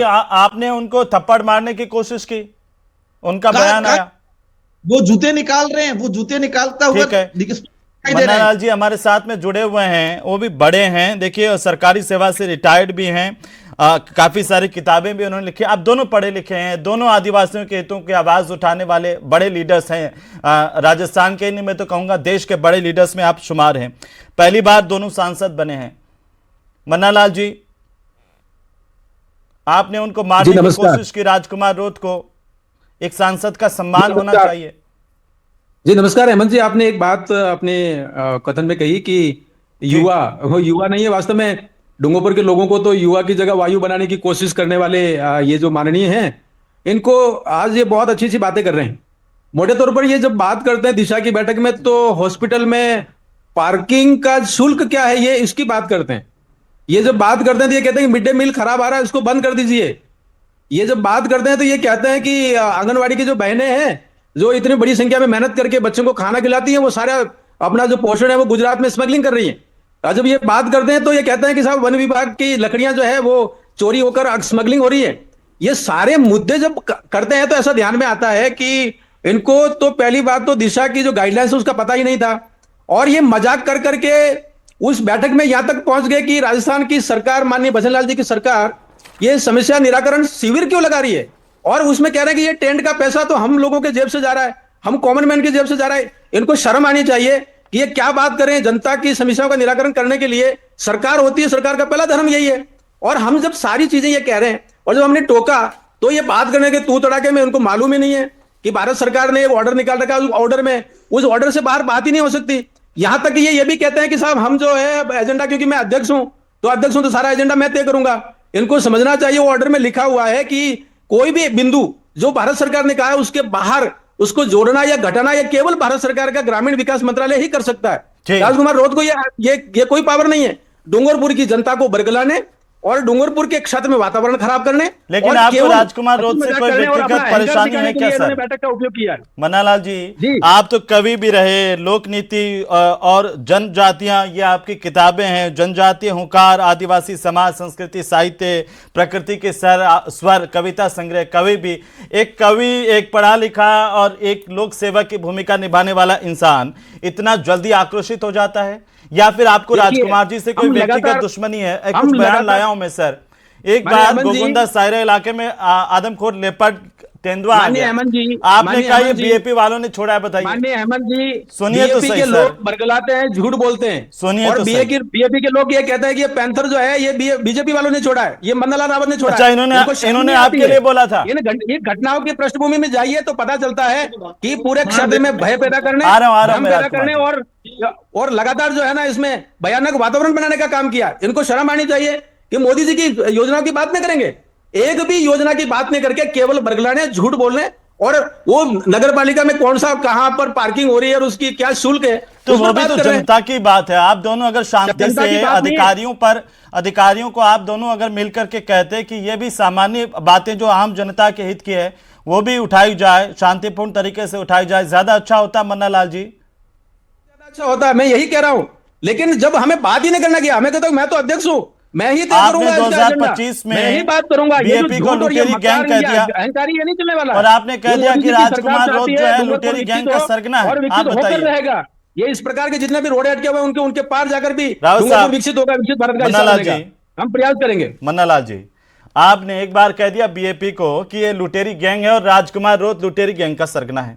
आपने उनको थप्पड़ मारने की कोशिश की, उनका बयान आया। वो जूते निकाल रहे हैं, वो जूते निकालता हुआ ठीक है, दिखाई दे मन्ना रहे लाल हैं। जी हमारे साथ में जुड़े हुए हैं, वो भी बड़े हैं, देखिए सरकारी सेवा से रिटायर्ड भी हैं, काफी सारी किताबें भी उन्होंने लिखी। आप दोनों पढ़े लिखे हैं, दोनों आदिवासियों के हितों की आवाज उठाने वाले बड़े लीडर्स हैं। राजस्थान के नहीं, मैं तो कहूंगा देश के बड़े लीडर्स में आप शुमार हैं। पहली बार दोनों सांसद बने हैं। मन्ना लाल जी, आपने उनको जी मारने की नमस्कार। कोशिश की, राजकुमार रोत को। एक सांसद का जी सम्मान होना नमस्कार। चाहिए। जी नमस्कार हेमंत जी, आपने एक बात अपने कथन में कही कि जी युवा, वो युवा नहीं है वास्तव में। डूंगरपुर के लोगों को तो युवा की जगह वायु बनाने की कोशिश करने वाले ये जो माननीय हैं, इनको आज ये बहुत अच्छी सी बातें कर रहे हैं। मोटे तौर पर ये जब बात करते हैं दिशा की बैठक में, तो हॉस्पिटल में पार्किंग का शुल्क क्या है ये इसकी बात करते हैं। ये जब बात करते हैं तो ये कहते हैं कि मिड डे मील खराब आ रहा है, इसको बंद कर दीजिए। ये जब बात करते हैं तो ये कहते हैं कि आंगनवाड़ी की जो बहनें हैं, जो इतनी बड़ी संख्या में मेहनत करके बच्चों को खाना खिलाती हैं, वो सारा अपना जो पोषण है वो गुजरात में स्मगलिंग कर रही हैं। और जब ये बात करते हैं तो ये कहते हैं कि साहब वन विभाग की लकड़ियां जो है वो चोरी होकर स्मगलिंग हो रही है। ये सारे मुद्दे जब करते हैं तो ऐसा ध्यान में आता है कि इनको तो पहली बात तो दिशा की जो गाइडलाइंस है उसका पता ही नहीं था, और ये मजाक कर करके उस बैठक में यहां तक पहुंच गए कि राजस्थान की सरकार, माननीय भजनलाल जी की सरकार, ये समस्या निराकरण शिविर क्यों लगा रही है। और उसमें कह रहे हैं कि ये टेंट का पैसा तो हम लोगों के जेब से जा रहा है, हम कॉमन मैन की जेब से जा रहा है। इनको शर्म आनी चाहिए कि ये क्या बात करें। जनता की समस्याओं का निराकरण करने के लिए सरकार होती है, सरकार का पहला धर्म यही है। और हम जब सारी चीजें ये कह रहे हैं और जब हमने टोका तो ये बात करने के तू तड़ाके में उनको मालूम ही नहीं है कि भारत सरकार ने एक ऑर्डर निकाल रखा है, उस ऑर्डर में, उस ऑर्डर से बाहर बात ही नहीं हो सकती। यहां तक कि ये भी कहते हैं कि साहब हम जो है एजेंडा, क्योंकि मैं अध्यक्ष हूं तो सारा एजेंडा मैं तय करूंगा। इनको समझना चाहिए वो ऑर्डर में लिखा हुआ है कि कोई भी बिंदु जो भारत सरकार ने कहा है उसके बाहर उसको जोड़ना या घटाना या केवल भारत सरकार का ग्रामीण विकास मंत्रालय ही कर सकता है। राजकुमार रोत को ये कोई पावर नहीं है डूंगरपुर की जनता को बरगलाने और डूंगरपुर के क्षेत्र में वातावरण खराब करने। लेकिन आपको राजकुमार रोत से कोई व्यक्तिगत परेशानी है क्या सर? बैठक का उपयोग किया मन्ना लाल जी, आप तो कवि भी रहे, लोक नीति और जनजातियां, ये आपकी किताबें हैं, जनजातीय हुंकार, आदिवासी समाज, संस्कृति, साहित्य, प्रकृति के स्वर, कविता संग्रह, कवि भी। एक कवि, एक पढ़ा लिखा और एक लोक सेवक की भूमिका निभाने वाला इंसान इतना जल्दी आक्रोशित हो जाता है, या फिर आपको राजकुमार जी से कोई व्यक्तिगत दुश्मनी है? कुछ बयान लाया हूं मैं सर। एक बार गोगुंदा सायरा इलाके में आदमखोर लेपर्ड तेंदुआ आ गया, आपने कहा ये बीएपी वालों ने छोड़ा है, बताइए। माननीय अहमद जी, सुनिए तो सही सर। लोग बरगलाते हैं, झूठ बोलते हैं, सुनिए और तो बीएपी के लोग ये कहते हैं कि ये पैंथर जो है ये बीजेपी वालों ने छोड़ा है, ये मन्नालाल रावत ने छोड़ा अच्छा, है। इन्होंने आपके लिए बोला था? ये घटनाओं की पृष्ठभूमि में जाइए तो पता चलता है कि पूरे क्षेत्र में भय पैदा करने, भ्रम पैदा करने और लगातार जो है ना इसमें भयानक वातावरण बनाने का काम किया। इनको शर्म आनी चाहिए कि मोदी जी की योजनाओं की बात नहीं करेंगे, एक भी योजना की बात नहीं करके केवल बरगलाने, झूठ बोलने, और वो नगर पालिका में कौन सा कहां पर पार्किंग हो रही है और उसकी क्या शुल्क है, तो वो भी तो जनता की बात है। आप दोनों अगर शांति से अधिकारियों को आप दोनों अगर मिलकर के कहते कि ये भी सामान्य बातें जो आम जनता के हित की है वो भी उठाई जाए, शांतिपूर्ण तरीके से उठाई जाए, ज्यादा अच्छा होता। मन्ना लाल जी, ज्यादा अच्छा होता, मैं यही कह रहा हूं। लेकिन जब हमें बात ही नहीं करना गया, हमें कहता हूं मैं तो अध्यक्ष हूं, मैं ही तय करूंगा, 2025 में मैं ही बात करूंगा, बीएपी को लुटेरी गैंग कह दिया, अहंकारी ये नहीं चलने वाला, और आपने कह दिया कि राजकुमार रोत जो है लुटेरी गैंग का सरगना है। आप बताइए। रहेगा ये इस प्रकार के जितने भी रोड़े अटके हुए उनके पार जाकर भी विकसित होगा, विकसित भारत का हिस्सा बनेगा। हम प्रयास करेंगे। मन्ना लाल जी, आपने एक बार कह दिया बीएपी को कि ये लुटेरी गैंग है और राजकुमार रोत लुटेरी गैंग का सरगना है।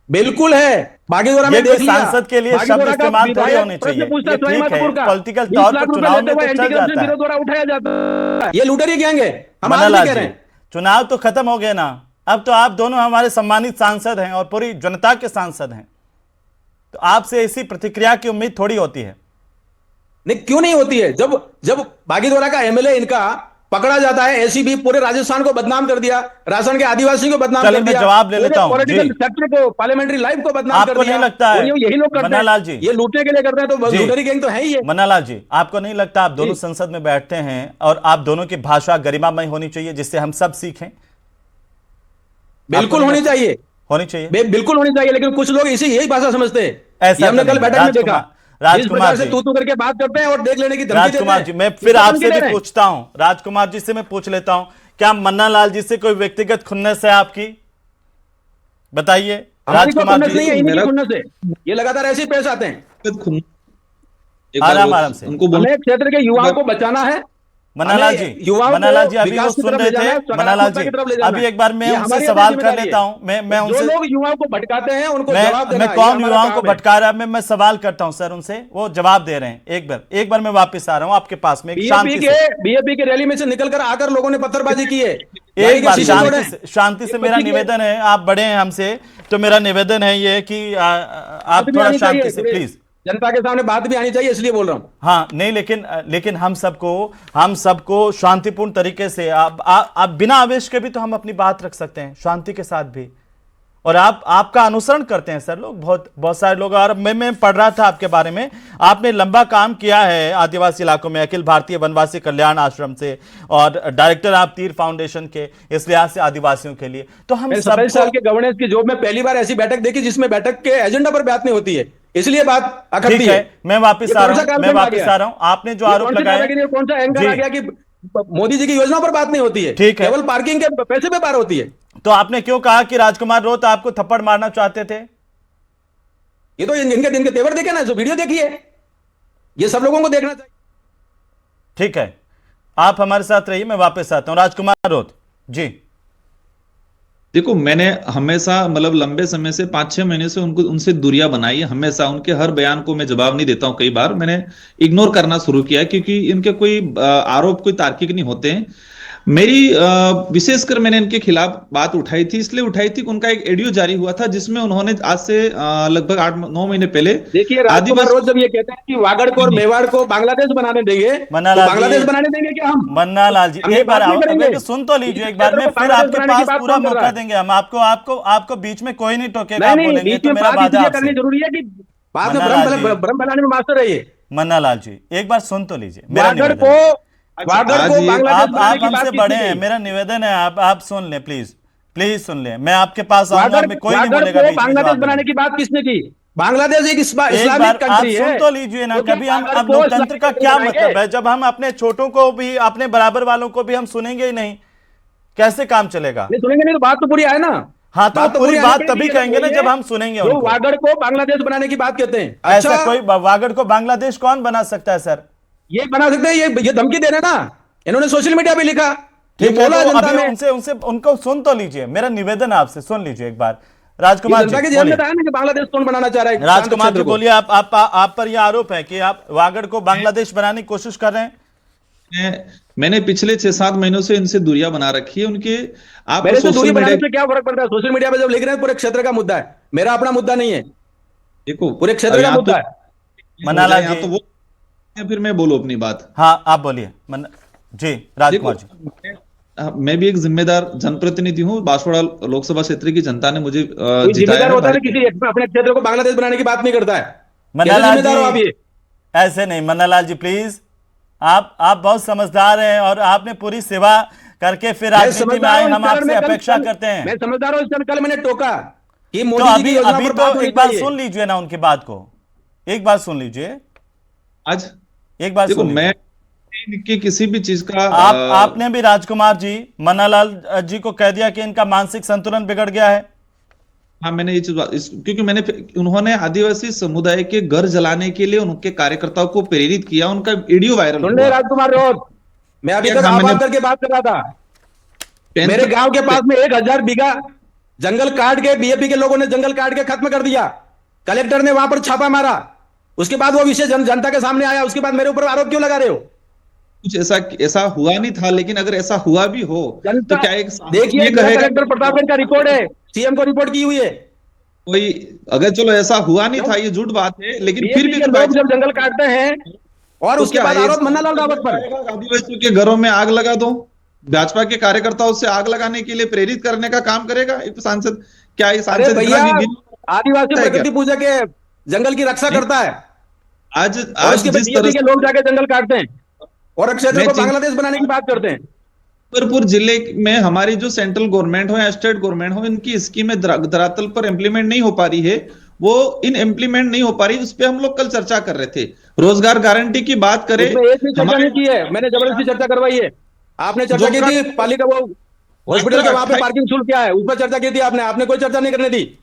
बिल्कुल है, बागीदोरा में देख लिया, सांसद के लिए शब्द इस्तेमाल थोड़ी होने चाहिए। ये ठीक है, पॉलिटिकल तौर पर चुनाव में तो चल जाता है, उठाया जाता है, ये लुटेरी गैंग है। हम मन्ना लाल कह रहे जी, हैं चुनाव तो खत्म हो गए ना, अब तो आप दोनों हमारे सम्मानित सांसद हैं और पूरी जनता के सांसद हैं, तो आपसे ऐसी प्रतिक्रिया की उम्मीद थोड़ी होती है। नहीं, क्यों नहीं होती है? जब बागीदोरा का एमएलए इनका पकड़ा जाता है, एसीबी पूरे राजस्थान को बदनाम कर दिया, राजस्थान के आदिवासियों को बदनाम कर दिया, जवाब ले लेता हूं, पॉलिटिकल सेक्टर को, पार्लियामेंट्री लाइफ को बदनाम कर दिया। आपको नहीं लगता है यही लोग करते हैं, ये लूटने के लिए करते हैं, तो लुटेरी गैंग तो है ही है। मन्ना लाल जी, आपको नहीं लगता आप दोनों संसद में बैठते हैं और आप दोनों की भाषा गरिमामय होनी चाहिए जिससे हम सब सीखें? बिल्कुल होनी चाहिए, बिल्कुल होनी चाहिए, लेकिन कुछ लोग यही भाषा समझते हैं। हमने कल बैठक में देखा, राजकुमार जी तू करके बात करते हैं और देख लेने की धमकी देते हैं। राजकुमार जी, मैं फिर आपसे भी पूछता हूं, राजकुमार जी से मैं पूछ लेता हूं क्या मन्ना लाल जी से कोई व्यक्तिगत खुन्नस है आपकी? बताइए। हमारी कोई राजकुमार खुन्नस जी, नहीं है, इन्हीं की मेरा खुन्नस है। ये लगातार ऐसे ही पेश आते हैं। एक बार आराम आराम से। उनको बोल हमें क्षेत्र के युवाओं को बचाना है, मन्नालाल जी, हमें युवाओं मन्नालाल जी को अभी वो विकास की सुन तरफ रहे ले जाना है, थे। मन्नालाल सकारात्मकता जी, की तरफ ले जाना अभी है। एक बार मैं ये उनसे हमारी सवाल कर जिम्मेदारी लेता है। हूं। मैं जो उनसे, लोग युवाओं को भटकाते हैं उनको जवाब देना मैं है, ये कौन हमारा युवाओं को काम है। भटका रहा है, मैं सवाल करता हूं सर उनसे, वो जवाब दे रहे हैं। एक बार मैं वापस आ रहा हूं आपके पास में, एक शांति से। बीएपी के रैली में से निकलकर आकर लोगों ने पत्थरबाजी की है, गाड़ी एक के बार शीशे तोड़े। शांति से एक मेरा बच्ची के निवेदन है, आप बड़े हैं हमसे, तो मेरा निवेदन है ये कि आप भी थोड़ा आनी चाहिए, शांति से प्लीज। जनता के सामने बात भी आनी चाहिए, इसलिए बोल रहा हूं। हाँ नहीं, लेकिन हम सबको शांतिपूर्ण तरीके से, आप बिना आवेश के भी तो हम अपनी बात रख सकते हैं, शांति के साथ भी। और आपका अनुसरण करते हैं सर लोग, बहुत सारे लोग। और मैं पढ़ रहा था आपके बारे में, आपने लंबा काम किया है आदिवासी इलाकों में, अखिल भारतीय वनवासी कल्याण आश्रम से, और डायरेक्टर आप तीर फाउंडेशन के, इस लिहाज से आदिवासियों के लिए। तो हम 27 साल सबको, के गवर्नेंस की जॉब में पहली बार ऐसी बैठक देखी जिसमें बैठक के एजेंडा पर बात नहीं होती है, इसलिए बात अखरती ठीक है। है, मैं वापस आ रहा हूं। आपने जो आरोप लगाया, कौन सा एंकर जी, आ गया कि मोदी जी की योजना पर बात नहीं होती है, ठीक है। केवल पार्किंग के पैसे पे बात होती है। तो आपने क्यों कहा कि राजकुमार रोत आपको थप्पड़ मारना चाहते थे? ये तो इनके दिन के तेवर देखे ना, जो वीडियो देखिए, ये सब लोगों को देखना चाहिए। ठीक है, आप हमारे साथ रहिए, मैं वापस आता हूं। राजकुमार रोत जी। देखो, मैंने हमेशा मतलब लंबे समय से 5-6 महीने से उनसे दूरियां बनाई है। हमेशा उनके हर बयान को मैं जवाब नहीं देता हूं, कई बार मैंने इग्नोर करना शुरू किया है, क्योंकि इनके कोई आरोप कोई तार्किक नहीं होते हैं। मेरी विशेषकर मैंने इनके खिलाफ बात उठाई थी, इसलिए उठाई थी कि उनका एक ऑडियो जारी हुआ था जिसमें उन्होंने आज से लगभग 8-9 महीने पहले देखिए, राजकुमार रोज जब ये कहते हैं कि वागड़ को और मेवाड़ को बांग्लादेश बनाने देंगे, तो बांग्लादेश बनाने देंगे क्या हम? मन्ना लाल जी, एक बार सुन तो लीजिए एक बार में, फिर आपके पास पूरा मौका देंगे हम आपको बीच में कोई नहीं टोकेगा, आप बोलेंगे तो मेरा वादा आपसे। करनी जरूरी है कि बाद में भ्रम फैलाने में मास्टर रहिए। मन्ना लाल जी, एक बार सुन तो लीजिए मेरा वागड़ निवेदन। को आप हमसे बड़े हैं, मेरा निवेदन है आप सुन लें प्लीज सुन लें। मैं आपके पास आऊंगा, मैं कोई नहीं बोलेगा बीच में। बांग्लादेश बनाने की बात किसने की? बांग्लादेश एक आप इस्लामिक कंट्री है। सुन तो लीजिए ना कभी। हम अब लोकतंत्र का क्या मतलब है जब हम अपने छोटों को भी, अपने बराबर वालों को भी हम सुनेंगे ही नहीं, कैसे काम चलेगा? नहीं सुनेंगे नहीं तो बात तो पूरी आए ना। हाँ, तो पूरी बात तभी कहेंगे ना जब हम सुनेंगे उनको। वागड़ को बांग्लादेश बनाने की बात कहते हैं। ऐसा कोई वागड़ को बांग्लादेश कौन बना सकता है सर? ये बना सकते हैं, ये धमकी दे रहे ना, इन्होंने सोशल मीडिया पे लिखा। ठीक है, तो अभी उनसे उनको सुन तो लीजिए, मेरा निवेदन है आपसे, सुन लीजिए एक बार। राजकुमार जी बोलिए। कि बांग्लादेश कौन बनाना चाह रहा है? राजकुमार जी बोलिए, आप पर यह आरोप है कि आप वागड़ को बांग्लादेश बनाने की कोशिश कर रहे हैं। मैंने पिछले 6-7 महीनों से इनसे दूरियां बना रखी है उनके। आप मेरे से दूरी बनाने से क्या फर्क पड़ता है? सोशल मीडिया पे जब लिख रहे हैं पूरे क्षेत्र का मुद्दा है, मेरा अपना मुद्दा नहीं है। देखो, पूरे क्षेत्र का मुद्दा है। मन्ना जी, तो वो फिर मैं बोलूं अपनी बात। हाँ आप बोलिए जी। राजकुमार जी, मैं भी एक जिम्मेदार जनप्रतिनिधि हूँ। बांसवाड़ा लोकसभा क्षेत्र की जनता ने मुझे जिम्मेदार होता है, किसी अपने क्षेत्र को बांग्लादेश बनाने की बात नहीं करता है। मन्नालाल जी ऐसे नहीं। मन्नालाल जी प्लीज, आप बहुत समझदार हैं और आपने पूरी सेवा करके फिर राजनीति में आए, हम आपसे अपेक्षा करते हैं। मैं समझदार हूं, कल मैंने टोका कि तो मोदी जी की योजना पर बात एक बार सुन लीजिए ना उनकी बात को, एक बार सुन लीजिए। आज एक बार देखो, सुन मैं कि किसी भी चीज का आपने भी राजकुमार जी मन्नालाल जी को कह दिया कि इनका मानसिक संतुलन बिगड़ गया है। हाँ, मैंने ये चीज क्योंकि उन्होंने आदिवासी समुदाय के घर जलाने के लिए उनके कार्यकर्ताओं को प्रेरित किया, उनका वीडियो वायरल हुआ। राजकुमार रोड, मैं अभी तक आवाज करके बात कर रहा था। मेरे गांव के पास में 1000 बीघा जंगल काट के बीजेपी के लोगों ने जंगल काट के खत्म कर दिया। कलेक्टर ने वहां पर छापा मारा, उसके बाद वो विषय जनता के सामने आया, उसके बाद मेरे ऊपर आरोप क्यों लगा रहे हो? कुछ ऐसा हुआ नहीं था, लेकिन अगर ऐसा हुआ भी हो तो क्या एक देखिए, कलेक्टर प्रतापगंज का रिकॉर्ड है, सीएम को रिपोर्ट की हुई है। कोई अगर चलो ऐसा हुआ नहीं था, ये झूठ बात है, लेकिन फिर भी लोग जब जंगल काटते हैं और उसके बाद आरोप मन्नालाल रावत पर, आदिवासियों के घरों में आग लगा दो, भाजपा के कार्यकर्ताओं से आग लगाने के लिए प्रेरित करने का काम करेगा एक सांसद? क्या ये सांसद आदिवासी प्रकृति पूजा के जंगल की रक्षा करता है? आज जिस तरह के लोग जाके जंगल काटते हैं और क्षेत्र को बांग्लादेश बनाने की बात करते हैं। छतरपुर जिले में हमारी जो सेंट्रल गवर्नमेंट हो या स्टेट गवर्नमेंट हो, इनकी स्कीमें धरातल पर इंप्लीमेंट नहीं हो पा रही है। वो इम्प्लीमेंट नहीं हो पा रही, उस पर हम लोग कल चर्चा कर रहे थे। रोजगार गारंटी की बात करें, एक भी चर्चा नहीं की है, मैंने जबरदस्ती चर्चा करवाई है। आपने चर्चा की थी पालिका वो हॉस्पिटल के वहां पे पार्किंग शुल्क क्या है, उस पर चर्चा की थी आपने कोई चर्चा नहीं करने दी।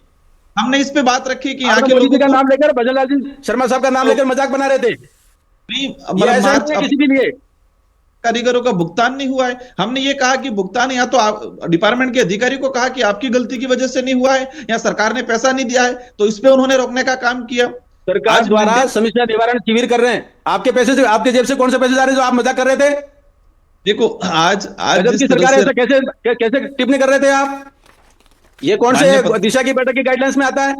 हमने इस पे बात रखी कि यहाँ आपने के मोदी जी लोगों का को नाम लेकर, भजन लाल जी शर्मा साहब का नाम लेकर मजाक बना रहे थे। नहीं, ये मतलब ऐसा मार्च नहीं है किसी के लिए। कारीगरों का भुगतान नहीं हुआ है। हमने ये कहा कि भुगतान या तो डिपार्टमेंट के अधिकारी को कहा कि आपकी गलती की वजह से नहीं हुआ है, या सरकार ने पैसा नहीं दिया है, तो इस पे उन्होंने रोकने का काम किया। सरकार द्वारा समस्या निवारण शिविर कर रहे हैं, आपके पैसे से, आपके जेब से कौन से पैसे जा रहे हैं जो आप मजाक कर रहे थे? देखो आज गजब की जिस तरह सरकार है, से ऐसा कैसे कैसे टिप्पणी कर रहे थे आप? ये कौन से दिशा की बैठक की गाइडलाइंस में आता है?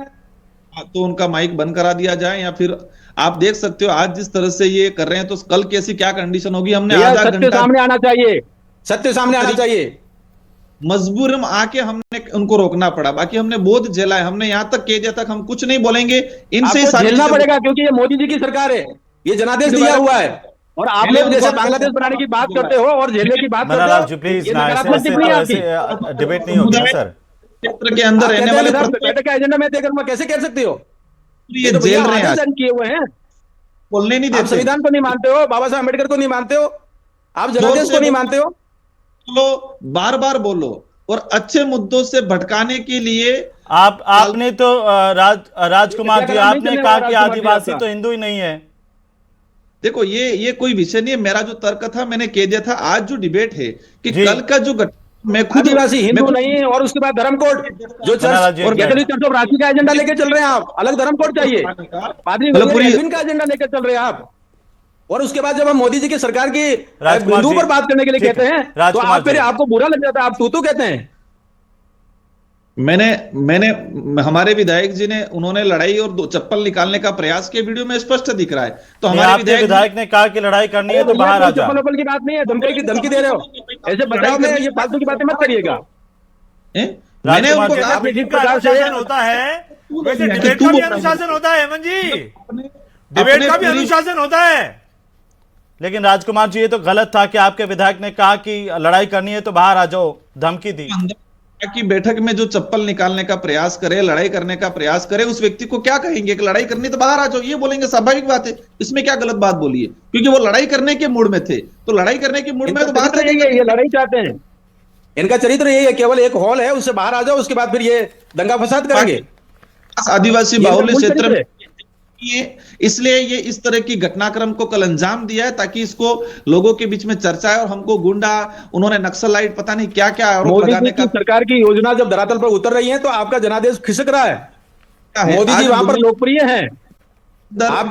तो उनका माइक बंद करा दिया जाए, या फिर आप देख सकते हो आज जिस तरह से ये कर रहे हैं तो कल कैसी क्या कंडीशन होगी। हमने आधा सत्य घंटा सामने आना चाहिए, सत्य सामने आना चाहिए। मजबूरन आके हमने उनको रोकना पड़ा, बाकी हमने बहुत झेला है। हमने यहां तक कह दिया तक हम कुछ नहीं बोलेंगे, इनसे ही आपको सारी झेलना चीजें पड़ेगा क्योंकि ये मोदी जी की सरकार है, ये जनादेश दिया हुआ है, और आप लोग जैसे बांग्लादेश बनाने की बात करते हो और झेलने की बात करते मन्नालाल जी हो, प्लीज ये ना, नकारात्मक टिप्पणी है आपकी। ऐसे डिबेट नहीं होगी ना सर। क्षेत्र के अंदर रहने वाले बैठक का एजेंडा मैं तय करूंगा, कैसे कह सकते हो? ये तो भैया जेल रहे हैं, आदेश जारी किए हुए हैं। बोलने नहीं आप देते। संविधान को नहीं मानते हो, बाबा साहब अम्बेडकर को नहीं मानते हो, आप जनादेश को नहीं मानते हो। बोलो, बार बार बोलो, और अच्छे मुद्दों से भटकाने के लिए आपने तो राजकुमार जी आपने कहा कि आदिवासी तो हिंदू ही नहीं है। देखो ये कोई विषय नहीं है। मेरा जो तर्क था मैंने कह दिया था। आज जो डिबेट है कि जी। कल का जो मैं खुद आदिवासी हिंदू नहीं है, और उसके बाद धर्म कोड जो चर्च और कैथोलिक चर्च ऑफ रांची का एजेंडा लेके चल रहे हैं आप, अलग धर्म कोड चाहिए। पादरी एडविन का एजेंडा लेकर चल रहे हैं आप, और उसके बाद जब हम मोदी जी की सरकार की हिंदू पर बात करने के लिए कहते हैं तो आप फिर आपको बुरा लग जाता है, आप तू कहते हैं। मैंने हमारे विधायक जी ने उन्होंने लड़ाई और दो चप्पल निकालने का प्रयास किया, वीडियो में स्पष्ट दिख रहा है। तो हमारे विधायक ने कहा कि लड़ाई करनी है तो बाहर आ जाओ। चप्पल की बात नहीं है, धमकी दे रहे हो, ऐसे बचाव में ये फालतू की बातें मत करिएगा। मैंने उनको कहा जिस प्रकार से होता है वैसे डिबेट का भी अनुशासन होता है हेमंत जी, डिबेट का भी अनुशासन होता है। लेकिन राजकुमार जी ये तो गलत था कि आपके विधायक ने कहा कि लड़ाई करनी है तो बाहर आ जाओ, धमकी दी। कि बैठक में जो चप्पल निकालने का प्रयास करे, लड़ाई करने का प्रयास करे, उस व्यक्ति को क्या कहेंगे कि लड़ाई करनी तो बाहर आ जाओ, ये बोलेंगे, स्वाभाविक बात है। इसमें क्या गलत बात बोली है? क्योंकि वो लड़ाई करने के मूड में थे, तो लड़ाई करने के मूड में तो बाहर जाएंगे। ये लड़ाई चाहते हैं, इनका चरित्र यही है, केवल एक हॉल है उससे बाहर आ जाओ, उसके बाद फिर ये दंगा फसाद करेंगे। आदिवासी बाहुल्य क्षेत्र में इसलिए ये इस तरह की घटनाक्रम को कल अंजाम दिया है ताकि इसको लोगों के बीच में चर्चा है, और हमको गुंडा, उन्होंने नक्सलाइट, पता नहीं क्या क्या आरोप लगाने का। सरकार की योजना जब धरातल पर उतर रही है तो आपका जनादेश खिसक रहा है। मोदी जी वहां पर लोकप्रिय हैं, आपके